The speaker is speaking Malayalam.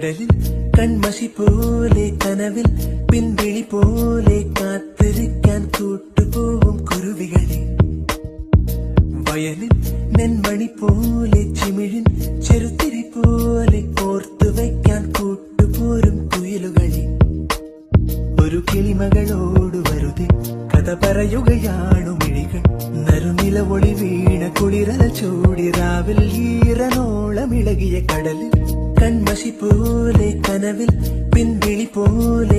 കടലിൽ കൺമഷി പോലെ കനവിൽ പിൻവിളി പോലെ കാത്തിരിക്കാൻ കൂട്ടുപോവും കുരുവികളെ വയലിൽ നെന്മണി പോലെ ചിമിഴിൻ ചെറുത്തിരി പോലെ കോർത്തു വയ്ക്കാൻ കൂട്ടുപോരും കുയിലുകളെ ഒരു കിളിമകളോട് വെറുതെ കഥ പറയുകയാണു മിഴികൾ നറുനില ഒളി വീണ കുളിരല ചൂടി രാവിൽ ഈറനോളമിളകിയ കടലിൽ കൺമഷി പോലെ കനവിൽ പിൻവിളി പോലെ